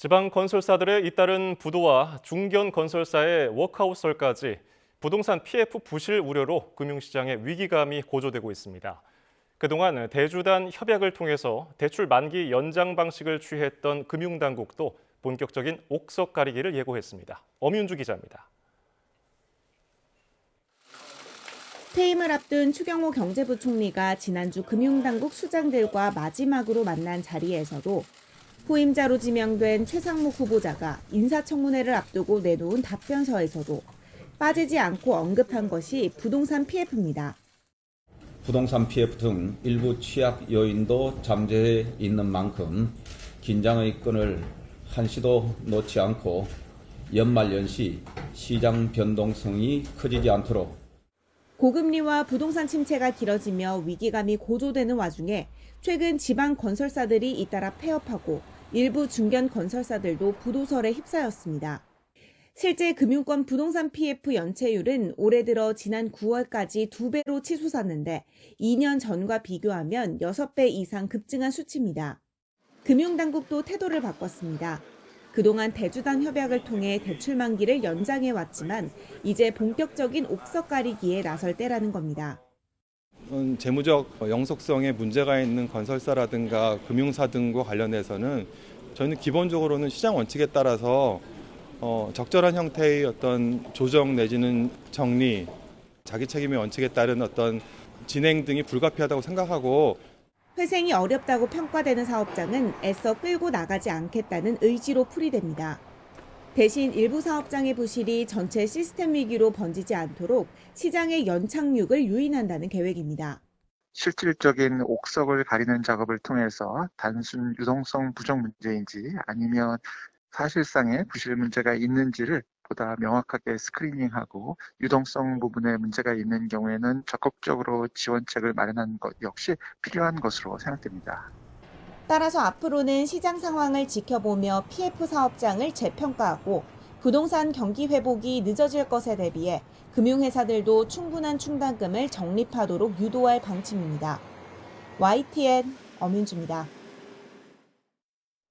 지방 건설사들의 잇따른 부도와 중견 건설사의 워크아웃설까지 부동산 PF 부실 우려로 금융시장의 위기감이 고조되고 있습니다. 그동안 대주단 협약을 통해서 대출 만기 연장 방식을 취했던 금융당국도 본격적인 옥석 가리기를 예고했습니다. 엄윤주 기자입니다. 퇴임을 앞둔 추경호 경제부총리가 지난주 금융당국 수장들과 마지막으로 만난 자리에서도 후임자로 지명된 최상목 후보자가 인사청문회를 앞두고 내놓은 답변서에서도 빠지지 않고 언급한 것이 부동산 PF입니다. 부동산 PF 등 일부 취약 요인도 잠재해 있는 만큼 긴장의 끈을 한시도 놓지 않고 연말연시 시장 변동성이 커지지 않도록 고금리와 부동산 침체가 길어지며 위기감이 고조되는 와중에 최근 지방 건설사들이 잇따라 폐업하고 일부 중견 건설사들도 부도설에 휩싸였습니다. 실제 금융권 부동산 PF 연체율은 올해 들어 지난 9월까지 2배로 치솟았는데 2년 전과 비교하면 6배 이상 급증한 수치입니다. 금융당국도 태도를 바꿨습니다. 그동안 대주단 협약을 통해 대출 만기를 연장해왔지만 이제 본격적인 옥석 가리기에 나설 때라는 겁니다. 재무적 영속성에 문제가 있는 건설사라든가 금융사 등과 관련해서는 저희는 기본적으로는 시장 원칙에 따라서 적절한 형태의 어떤 조정 내지는 정리, 자기 책임의 원칙에 따른 어떤 진행 등이 불가피하다고 생각하고 회생이 어렵다고 평가되는 사업장은 애써 끌고 나가지 않겠다는 의지로 풀이됩니다. 대신 일부 사업장의 부실이 전체 시스템 위기로 번지지 않도록 시장의 연착륙을 유인한다는 계획입니다. 실질적인 옥석을 가리는 작업을 통해서 단순 유동성 부족 문제인지 아니면 사실상의 부실 문제가 있는지를 보다 명확하게 스크리닝하고 유동성 부분에 문제가 있는 경우에는 적극적으로 지원책을 마련하는 것 역시 필요한 것으로 생각됩니다. 따라서 앞으로는 시장 상황을 지켜보며 PF 사업장을 재평가하고 부동산 경기 회복이 늦어질 것에 대비해 금융회사들도 충분한 충당금을 적립하도록 유도할 방침입니다. YTN 엄윤주입니다.